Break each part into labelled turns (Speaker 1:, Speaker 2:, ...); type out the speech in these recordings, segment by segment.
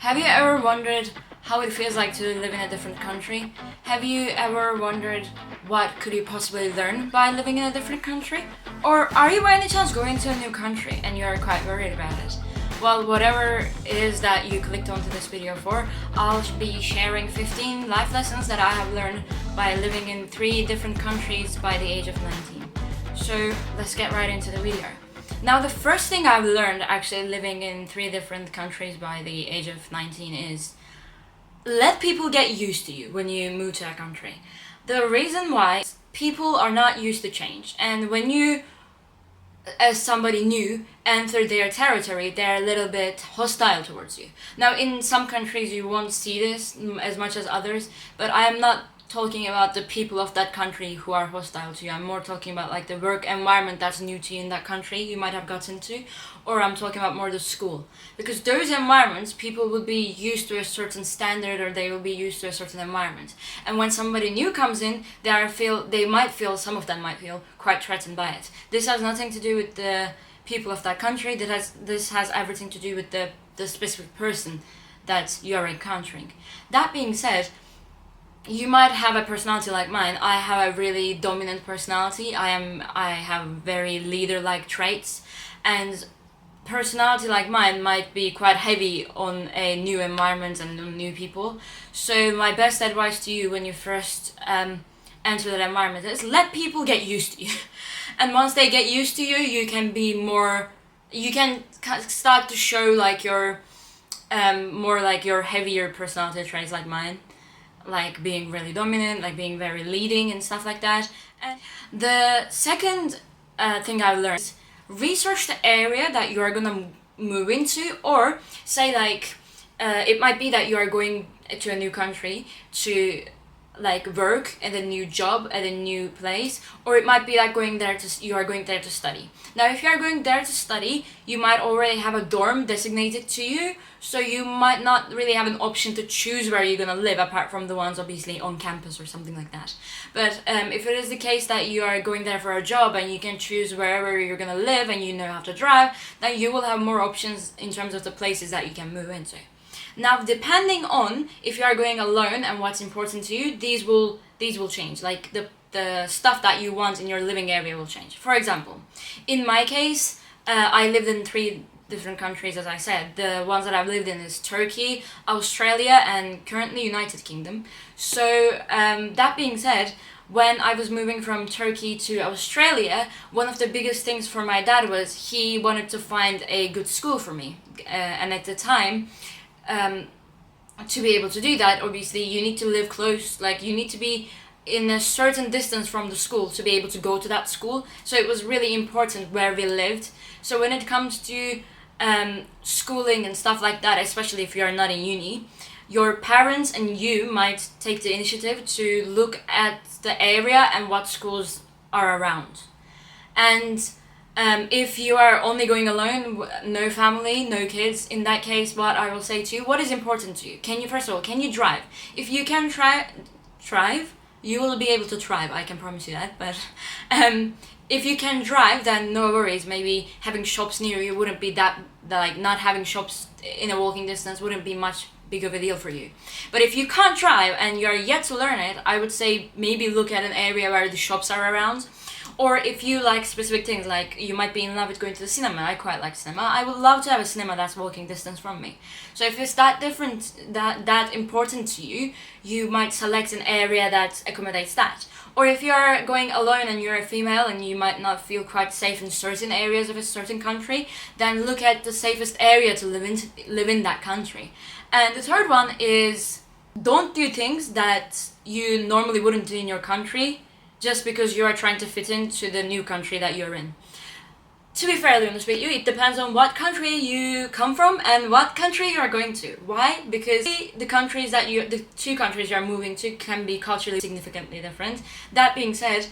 Speaker 1: Have you ever wondered how it feels like to live in a different country? Have you ever wondered what could you possibly learn by living in a different country? Or are you by any chance going to a new country and you're quite worried about it? Well, whatever it is that you clicked onto this video for, I'll be sharing 15 life lessons that I have learned by living in 3 different countries by the age of 19. So let's get right into the video. Now, the first thing I've learned actually living in 3 different countries by the age of 19 is let people get used to you when you move to a country. The reason why is people are not used to change, and when you, as somebody new, enter their territory, they're a little bit hostile towards you. Now, in some countries you won't see this as much as others, but I am not talking about the people of that country who are hostile to you. I'm more talking about like the work environment that's new to you in that country you might have gotten to, or I'm talking about more the school. Because those environments, people will be used to a certain standard, or they will be used to a certain environment. And when somebody new comes in, some of them might feel quite threatened by it. This has nothing to do with the people of that country. This has everything to do with the specific person that you're encountering. That being said, you might have a personality like mine. I have a really dominant personality. I have very leader-like traits, and personality like mine might be quite heavy on a new environment and on new people. So my best advice to you when you first enter that environment is let people get used to you. And once they get used to you, you can start to show like your more like your heavier personality traits like mine, like being really dominant, like being very leading and stuff like that. And the second thing I've learned is research the area that you are gonna move into, or say like it might be that you are going to a new country to like work at a new job at a new place, or it might be like you are going there to study. Now, if you are going there to study, you might already have a dorm designated to you, so you might not really have an option to choose where you're gonna live apart from the ones obviously on campus or something like that. But if it is the case that you are going there for a job and you can choose wherever you're gonna live and you know how to drive, then you will have more options in terms of the places that you can move into. Now, depending on if you are going alone and what's important to you, these will change. Like the stuff that you want in your living area will change. For example, in my case, I lived in 3 different countries, as I said. The ones that I've lived in is Turkey, Australia, and currently United Kingdom. So that being said, when I was moving from Turkey to Australia, one of the biggest things for my dad was he wanted to find a good school for me. And at the time, to be able to do that, obviously you need to live close, like you need to be in a certain distance from the school to be able to go to that school. So it was really important where we lived. So when it comes to schooling and stuff like that, especially if you're not in uni, your parents and you might take the initiative to look at the area and what schools are around. And if you are only going alone, no family, no kids, in that case, what I will say to you, what is important to you? First of all, can you drive? If you can drive, you will be able to thrive, I can promise you that. But if you can drive, then no worries. Maybe having shops near you wouldn't be like not having shops in a walking distance wouldn't be much big of a deal for you. But if you can't drive and you're yet to learn it, I would say maybe look at an area where the shops are around. Or if you like specific things, like you might be in love with going to the cinema. I quite like cinema. I would love to have a cinema that's walking distance from me. So if it's that different, that important to you, you might select an area that accommodates that. Or if you're going alone and you're a female and you might not feel quite safe in certain areas of a certain country, then look at the safest area to live in that country. And the third one is don't do things that you normally wouldn't do in your country just because you are trying to fit into the new country that you're in. To be fairly honest with you, it depends on what country you come from and what country you are going to. Why? Because the 2 countries you are moving to can be culturally significantly different. That being said,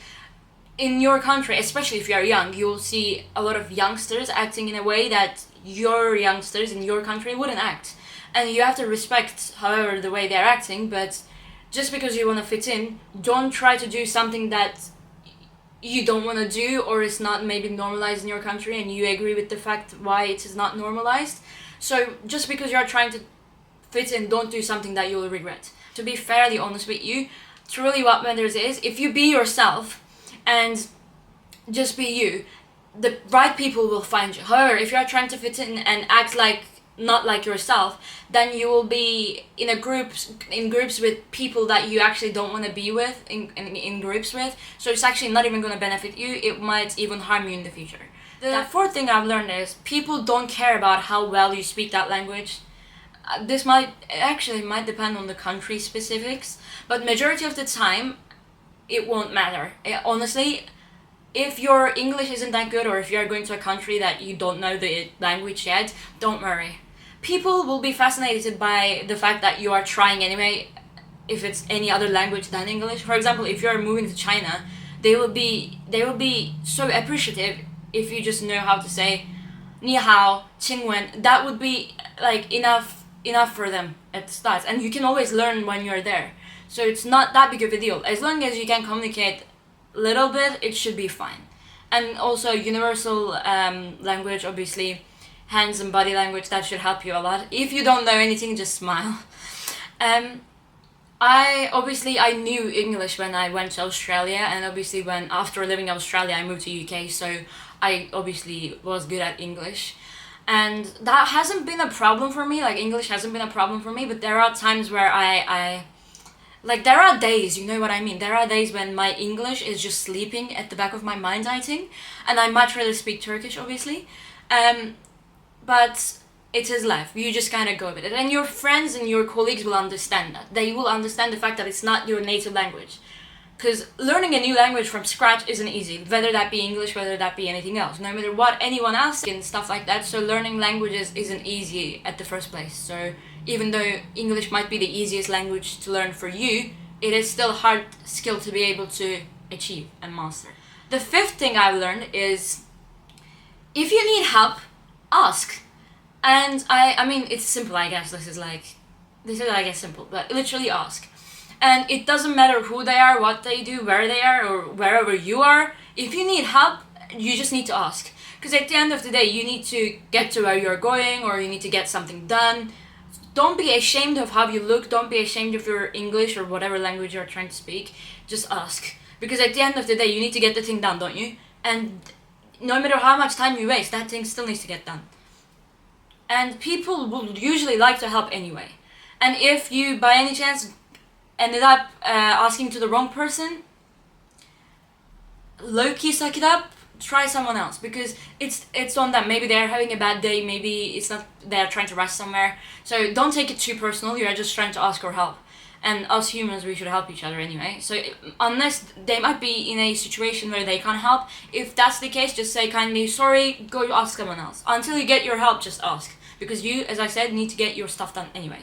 Speaker 1: in your country, especially if you are young, you will see a lot of youngsters acting in a way that your youngsters in your country wouldn't act. And you have to respect, however, the way they're acting, but just because you want to fit in, don't try to do something that you don't want to do, or is not maybe normalized in your country and you agree with the fact why it is not normalized. So just because you're trying to fit in, don't do something that you'll regret. To be fairly honest with you, truly what matters is if you be yourself and just be you, the right people will find you. However, if you're trying to fit in and act like not like yourself, then you will be in groups with people that you actually don't want to be with, in groups with. So it's actually not even going to benefit you. It might even harm you in the future. The fourth thing I've learned is people don't care about how well you speak that language. This might depend on the country specifics, but majority of the time it won't matter. Honestly, if your English isn't that good, or if you're going to a country that you don't know the language yet, don't worry. People will be fascinated by the fact that you are trying anyway, if it's any other language than English. For example, if you're moving to China, they will be so appreciative if you just know how to say ni hao, qing wen. That would be like enough for them at the start, and you can always learn when you're there. So it's not that big of a deal. As long as you can communicate a little bit, it should be fine. And also universal language, obviously, hands and body language, that should help you a lot. If you don't know anything, just smile. I knew English when I went to Australia, and obviously after living in Australia I moved to UK, so I obviously was good at English. And that hasn't been a problem for me, like English hasn't been a problem for me, but there are times where there are days, you know what I mean, there are days when my English is just sleeping at the back of my mind, I think, and I much rather speak Turkish, obviously. But it is life, you just kind of go with it, and your friends and your colleagues will understand that. They will understand the fact that it's not your native language, because learning a new language from scratch isn't easy, whether that be English, whether that be anything else, no matter what anyone asks and stuff like that. So learning languages isn't easy at the first place. So even though English might be the easiest language to learn for you, it is still a hard skill to be able to achieve and master. The fifth thing I've learned is, if you need help, ask. And I mean, it's simple, I guess. This is I guess simple, but literally ask. And it doesn't matter who they are, what they do, where they are, or wherever you are. If you need help, you just need to ask. Because at the end of the day, you need to get to where you're going, or you need to get something done. Don't be ashamed of how you look. Don't be ashamed of your English or whatever language you're trying to speak. Just ask. Because at the end of the day, you need to get the thing done, don't you? And no matter how much time you waste, that thing still needs to get done. And people will usually like to help anyway. And if you, by any chance, ended up asking to the wrong person, low-key suck it up, try someone else, because it's on them. Maybe they're having a bad day, maybe it's not, they're trying to rush somewhere. So don't take it too personal, you're just trying to ask for help. And us humans, we should help each other anyway. So unless they might be in a situation where they can't help, if that's the case, just say kindly, sorry, go ask someone else. Until you get your help, just ask. Because you, as I said, need to get your stuff done anyway.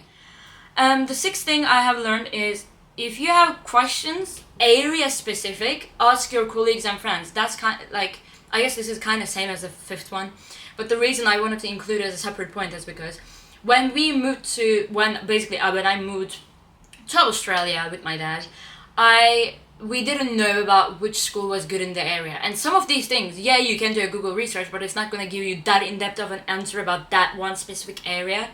Speaker 1: The sixth thing I have learned is, if you have questions, area specific, ask your colleagues and friends. That's kind of like, I guess this is kind of same as the fifth one, but the reason I wanted to include it as a separate point is because when I moved to Australia with my dad, we didn't know about which school was good in the area. And some of these things, yeah, you can do a Google research, but it's not going to give you that in-depth of an answer about that one specific area.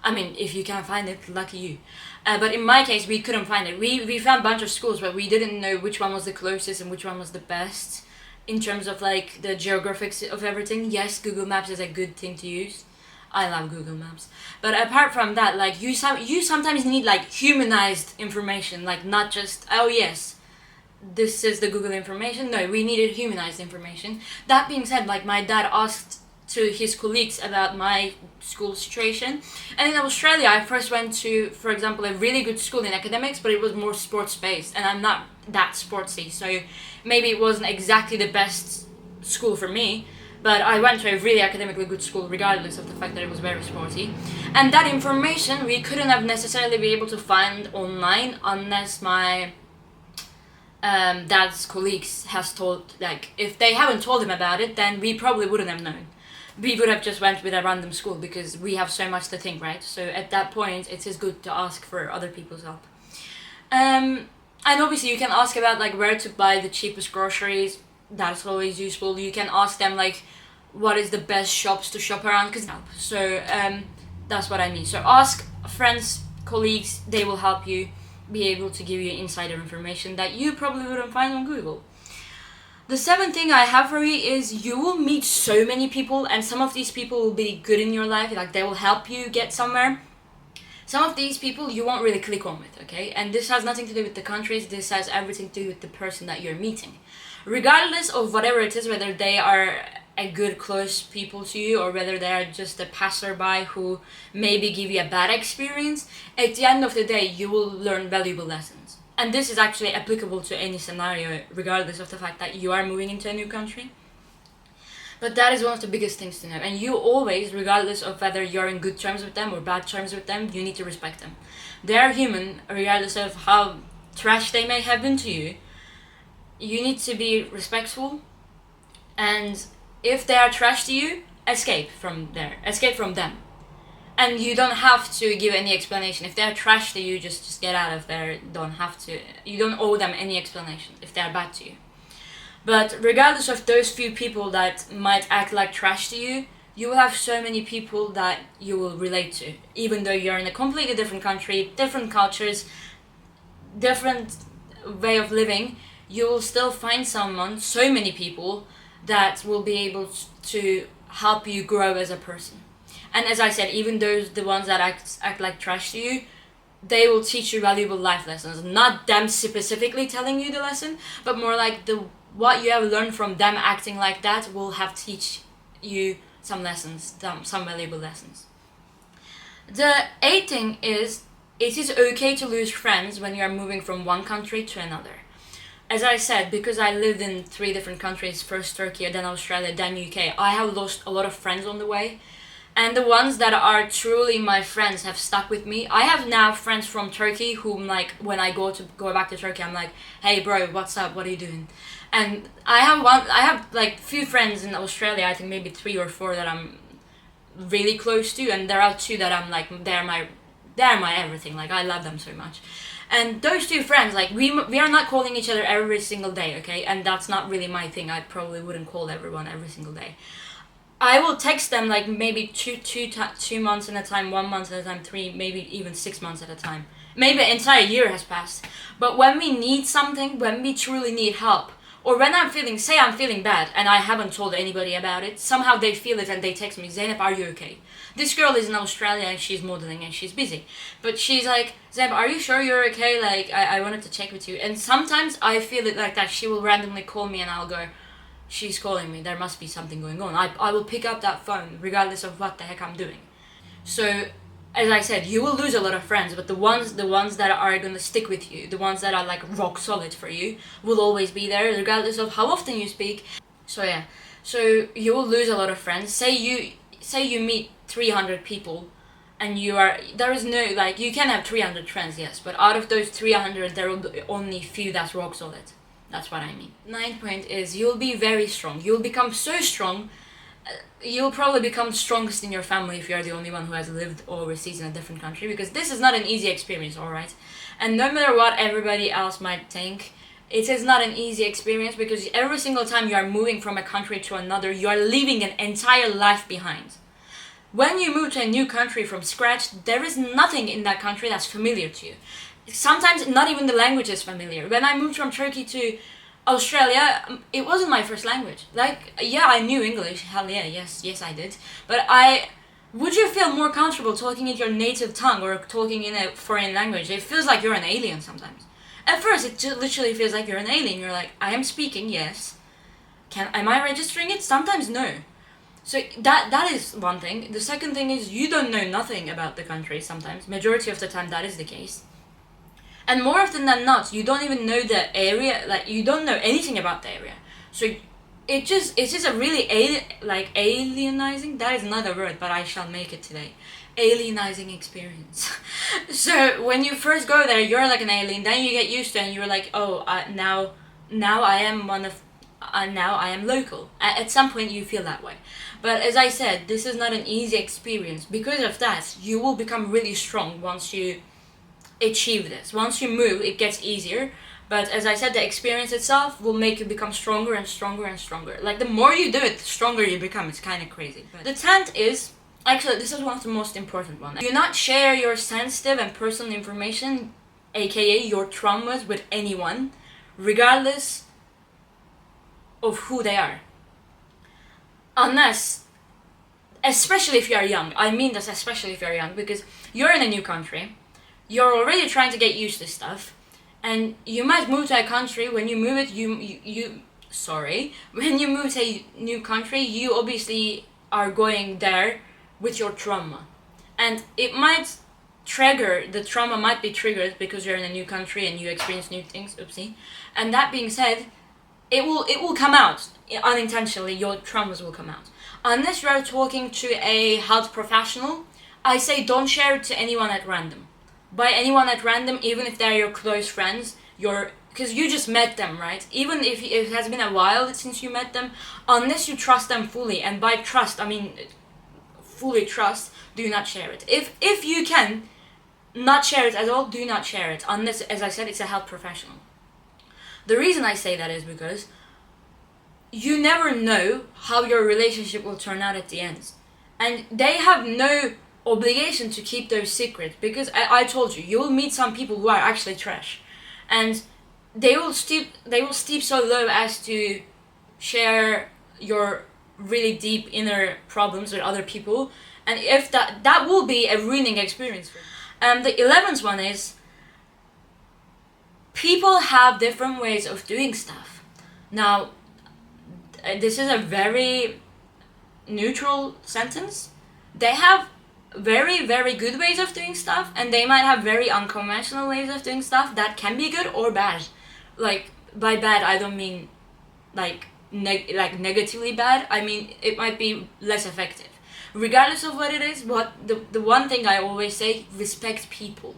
Speaker 1: I mean, if you can find it, lucky you. But in my case, we couldn't find it. We found a bunch of schools, but we didn't know which one was the closest and which one was the best in terms of like the geographics of everything. Yes, Google Maps is a good thing to use. I love Google Maps. But apart from that, like you sometimes need like humanized information, like not just, oh yes, this is the Google information. No, we needed humanized information. That being said, like my dad asked to his colleagues about my school situation. And in Australia, I first went to, for example, a really good school in academics, but it was more sports-based, and I'm not that sportsy, so maybe it wasn't exactly the best school for me, but I went to a really academically good school regardless of the fact that it was very sporty. And that information we couldn't have necessarily be able to find online unless my dad's colleagues has told, like, if they haven't told him about it, then we probably wouldn't have known. We would have just went with a random school because we have so much to think, right? So at that point, it is good to ask for other people's help. And obviously you can ask about like where to buy the cheapest groceries. That's always useful. You can ask them like what is the best shops to shop around, that's what I mean. So ask friends, colleagues, they will help you be able to give you insider information that you probably wouldn't find on Google. The seventh thing I have for you is you will meet so many people, and some of these people will be good in your life, like they will help you get somewhere. Some of these people you won't really click on with, okay? And this has nothing to do with the countries, this has everything to do with the person that you're meeting. Regardless of whatever it is, whether they are a good close people to you or whether they are just a passerby who maybe give you a bad experience, at the end of the day you will learn valuable lessons. And this is actually applicable to any scenario, regardless of the fact that you are moving into a new country. But that is one of the biggest things to know. And you always, regardless of whether you're in good terms with them or bad terms with them, you need to respect them. They are human, regardless of how trash they may have been to you. You need to be respectful. And if they are trash to you, escape from them. And you don't have to give any explanation. If they're trash to you, just get out of there. You don't owe them any explanation if they're bad to you. But regardless of those few people that might act like trash to you, you will have so many people that you will relate to. Even though you're in a completely different country, different cultures, different way of living, you will still find so many people that will be able to help you grow as a person. And as I said, even the ones that act like trash to you, they will teach you valuable life lessons. Not them specifically telling you the lesson, but more like what you have learned from them acting like that will have teach you some lessons, some valuable lessons. The eighth thing is, it is okay to lose friends when you are moving from one country to another. As I said, because I lived in 3 different countries, first Turkey, then Australia, then UK, I have lost a lot of friends on the way. And the ones that are truly my friends have stuck with me. I have now friends from Turkey whom, like, when I go back to Turkey, I'm like, hey bro, what's up, what are you doing? And I have like few friends in Australia, I think maybe 3 or 4 that I'm really close to, and there are 2 that I'm like, they're my everything, like I love them so much. And those 2 friends, like we are not calling each other every single day, okay? And that's not really my thing. I probably wouldn't call everyone every single day. I will text them like maybe 2 months at a time, 1 month at a time, 3, maybe even 6 months at a time. Maybe an entire year has passed. But when we need something, when we truly need help, or when I'm feeling bad and I haven't told anybody about it, somehow they feel it and they text me, Zeynep, are you okay? This girl is in Australia and she's modeling and she's busy. But she's like, Zeynep, are you sure you're okay? Like, I wanted to check with you. And sometimes I feel it like that. She will randomly call me and I'll go, she's calling me, there must be something going on. I will pick up that phone regardless of what the heck I'm doing. So, as I said, you will lose a lot of friends, but the ones that are going to stick with you, the ones that are like rock solid for you, will always be there regardless of how often you speak. So yeah, so you will lose a lot of friends. Say you meet 300 people and there is no, like, you can have 300 friends, yes, but out of those 300 there will be only few that's rock solid. That's what I mean. 9th point is, you'll be very strong. You'll become so strong. You'll probably become the strongest in your family if you're the only one who has lived overseas in a different country, because this is not an easy experience, alright? And no matter what everybody else might think, it is not an easy experience, because every single time you are moving from a country to another, you are leaving an entire life behind. When you move to a new country from scratch, there is nothing in that country that's familiar to you. Sometimes not even the language is familiar. When I moved from Turkey to Australia, it wasn't my first language. Like, yeah, I knew English. Hell yeah, yes I did. But would you feel more comfortable talking in your native tongue or talking in a foreign language? It feels like you're an alien sometimes. At first, it just literally feels like you're an alien. You're like, I am speaking, yes. Am I registering it? Sometimes no. So that is one thing. The second thing is, you don't know nothing about the country sometimes. Majority of the time that is the case. And more often than not, you don't even know the area, like you don't know anything about the area. So it's just a really alienizing, that is not a word, but I shall make it today. Alienizing experience. So when you first go there, you're like an alien, then you get used to it and you're like, oh, now I am now I am local. At some point you feel that way. But as I said, this is not an easy experience. Because of that, you will become really strong once you achieve this. Once you move, it gets easier. But as I said, the experience itself will make you become stronger and stronger and stronger. Like, the more you do it, the stronger you become. It's kind of crazy. But the 10th is, Actually, this is one of the most important ones. Do not share your sensitive and personal information, aka your traumas, with anyone, regardless of who they are. Unless, especially if you are young, I mean this especially if you are young, because you're in a new country, you're already trying to get used to stuff, and you might move to a country. When you move it, when you move to a new country, you obviously are going there with your trauma, and the trauma might be triggered because you're in a new country and you experience new things. Oopsie. And that being said, it will come out unintentionally. Your traumas will come out unless you are talking to a health professional. I say don't share it to anyone at random. By anyone at random, even if they're your close friends, because you just met them, right? Even if it has been a while since you met them, unless you trust them fully, and by trust I mean fully trust, do not share it. If you can not share it at all, do not share it unless, as I said, it's a health professional. The reason I say that is because you never know how your relationship will turn out at the end, and they have no obligation to keep those secrets, because I told you will meet some people who are actually trash, and they will steep so low as to share your really deep inner problems with other people, and if that will be a ruining experience for you. The 11th one is people have different ways of doing stuff. Now, this is a very neutral sentence. They have very, very good ways of doing stuff, and they might have very unconventional ways of doing stuff that can be good or bad. Like, by bad I don't mean like negatively bad. I mean it might be less effective. Regardless of what it is, the one thing I always say: respect people.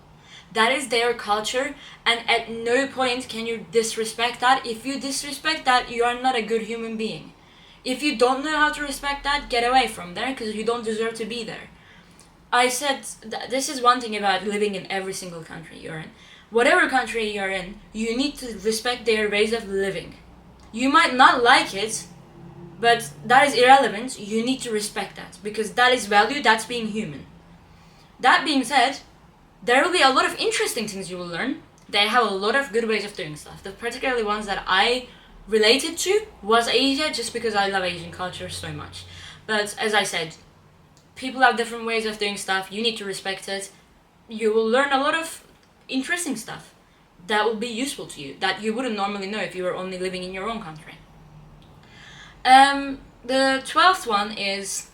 Speaker 1: That is their culture, and at no point can you disrespect that. If you disrespect that, you are not a good human being. If you don't know how to respect that, get away from there, because you don't deserve to be there. I said this is one thing about living in every single country you're in. Whatever country you're in, you need to respect their ways of living. You might not like it, but that is irrelevant. You need to respect that, because that is value, that's being human. That being said, there will be a lot of interesting things you will learn. They have a lot of good ways of doing stuff. The particularly ones that I related to was Asia, just because I love Asian culture so much. But as I said, people have different ways of doing stuff. You need to respect it. You will learn a lot of interesting stuff that will be useful to you, that you wouldn't normally know if you were only living in your own country. The 12th one is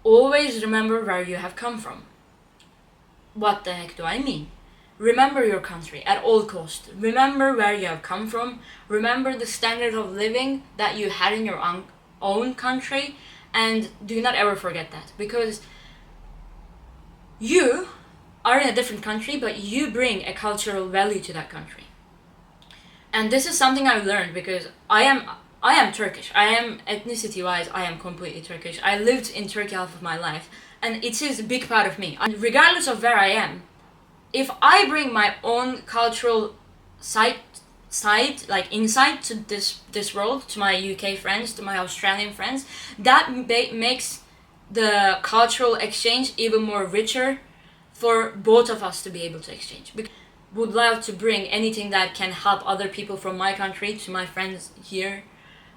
Speaker 1: always remember where you have come from. What the heck do I mean? Remember your country at all costs. Remember where you have come from. Remember the standard of living that you had in your own country, and do not ever forget that, because you are in a different country, but you bring a cultural value to that country. And this is something I've learned, because I am Turkish. I am ethnicity wise, I am completely Turkish. I lived in Turkey half of my life, and it is a big part of me. And regardless of where I am, if I bring my own cultural side like insight to this world, to my UK friends, to my Australian friends, that makes the cultural exchange even more richer for both of us to be able to exchange. Would love to bring anything that can help other people from my country to my friends here.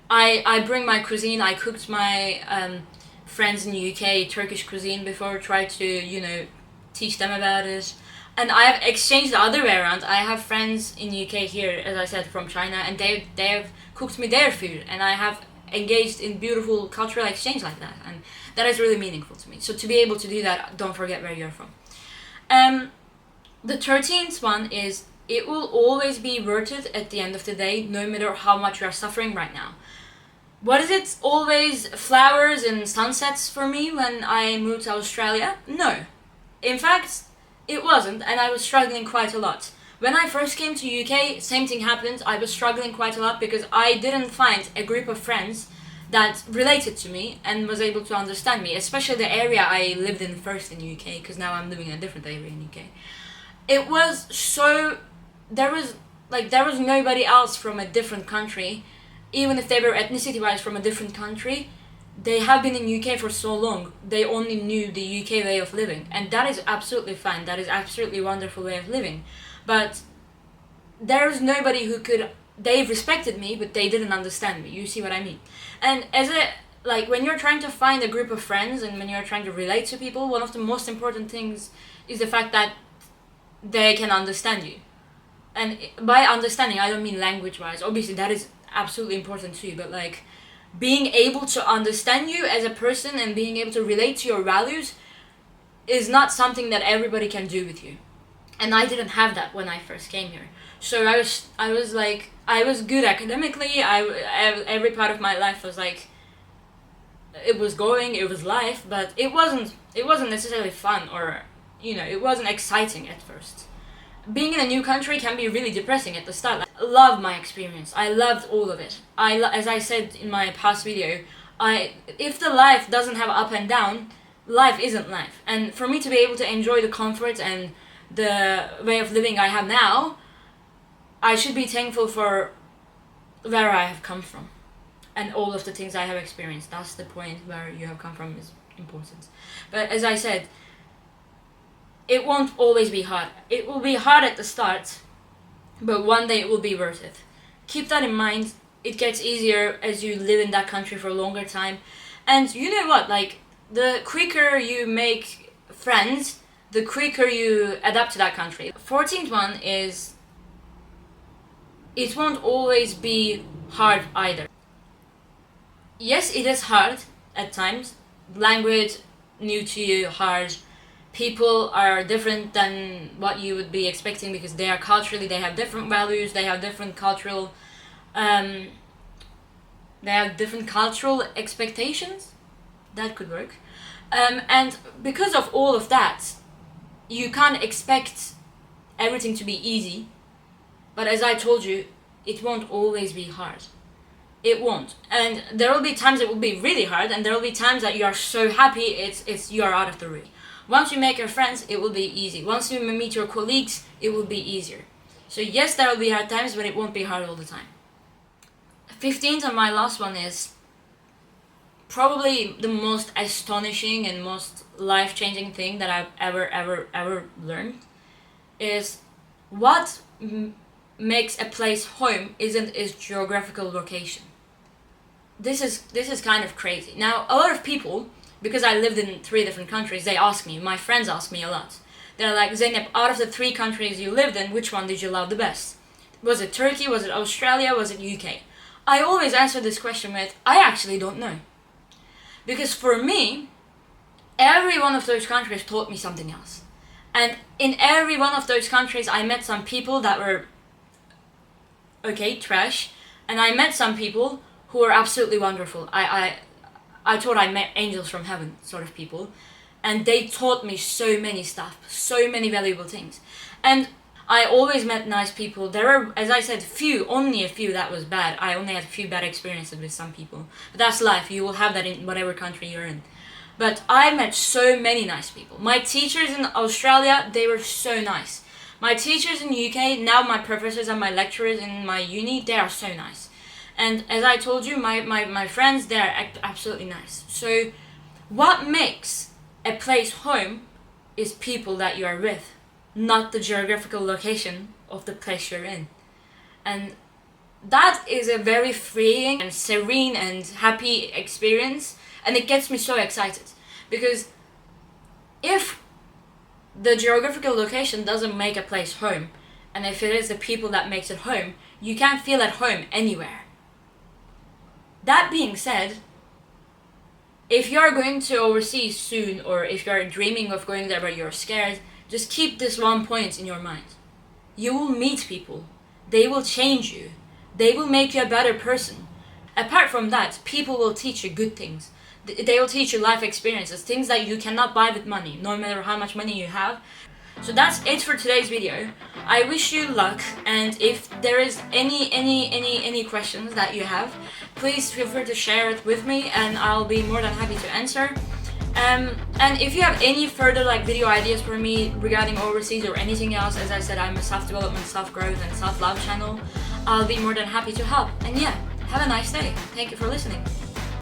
Speaker 1: I bring my cuisine. I cooked my friends in the UK Turkish cuisine before, try to teach them about it. And I have exchanged the other way around. I have friends in the UK here, as I said, from China, and they have cooked me their food, and I have engaged in beautiful cultural exchange like that, and that is really meaningful to me. So to be able to do that, don't forget where you're from. The 13th one is, it will always be worth it at the end of the day, no matter how much you are suffering right now. What is it? Always flowers and sunsets for me when I moved to Australia? No. In fact, it wasn't, and I was struggling quite a lot. When I first came to UK, same thing happened. I was struggling quite a lot because I didn't find a group of friends that related to me and was able to understand me, especially the area I lived in first in UK, because now I'm living in a different area in UK. It was so, there was nobody else from a different country, even if they were ethnicity-wise from a different country, they have been in UK for so long, they only knew the UK way of living, and that is absolutely fine. That is absolutely wonderful way of living. But there's nobody who could. They respected me, but they didn't understand me. You see what I mean? And as a like when you're trying to find a group of friends and when you're trying to relate to people, one of the most important things is the fact that they can understand you. And by understanding, I don't mean language-wise. Obviously, that is absolutely important too. But like being able to understand you as a person and being able to relate to your values is not something that everybody can do with you. And I didn't have that when I first came here. So I was good academically. Every part of my life was like, it was life, but it wasn't necessarily fun, or it wasn't exciting at first. Being in a new country can be really depressing at the start. Like, I love my experience. I loved all of it. As I said in my past video, if the life doesn't have up and down, life isn't life. And for me to be able to enjoy the comfort and the way of living I have now, I should be thankful for where I have come from and all of the things I have experienced. That's the point. Where you have come from is important. But as I said, it won't always be hard. It will be hard at the start, but one day it will be worth it. Keep that in mind. It gets easier as you live in that country for a longer time. And you know what? Like, the quicker you make friends, the quicker you adapt to that country. 14th one is, it won't always be hard either. Yes, it is hard at times. Language new to you, hard. People are different than what you would be expecting because they have different values, they have different cultural expectations. That could work. And because of all of that, you can't expect everything to be easy. But as I told you, it won't always be hard. It won't. And there will be times it will be really hard, and there will be times that you are so happy you are out of the way. Once you make your friends, it will be easy. Once you meet your colleagues, it will be easier. So yes, there will be hard times, but it won't be hard all the time. 15th and my last one is probably the most astonishing and most life-changing thing that I've ever learned is what makes a place home isn't its geographical location. This is kind of crazy. Now, a lot of people, because I lived in 3 different countries, they ask me, my friends ask me a lot. They're like, Zeynep, out of the 3 countries you lived in, which one did you love the best? Was it Turkey? Was it Australia? Was it UK? I always answer this question with, I actually don't know. Because for me, every one of those countries taught me something else. And in every one of those countries, I met some people that were, okay, trash. And I met some people who were absolutely wonderful. I thought I met angels from heaven, sort of people. And they taught me so many stuff, so many valuable things. And I always met nice people. There are, as I said, only a few that was bad. I only had a few bad experiences with some people. But that's life. You will have that in whatever country you're in. But I met so many nice people. My teachers in Australia, they were so nice. My teachers in UK, now my professors and my lecturers in my uni, they are so nice. And as I told you, my friends, they are absolutely nice. So what makes a place home is people that you are with, not the geographical location of the place you're in. And that is a very freeing and serene and happy experience, and it gets me so excited. Because if the geographical location doesn't make a place home, and if it is the people that makes it home, you can't feel at home anywhere. That being said, if you're going to overseas soon, or if you're dreaming of going there but you're scared, just keep this one point in your mind. You will meet people. They will change you. They will make you a better person. Apart from that, people will teach you good things. They will teach you life experiences, things that you cannot buy with money, no matter how much money you have. So that's it for today's video. I wish you luck, and if there is any questions that you have, please feel free to share it with me, and I'll be more than happy to answer. And if you have any further video ideas for me regarding overseas or anything else, as I said, I'm a self-development, self-growth and self-love channel. I'll be more than happy to help. And yeah, have a nice day. Thank you for listening.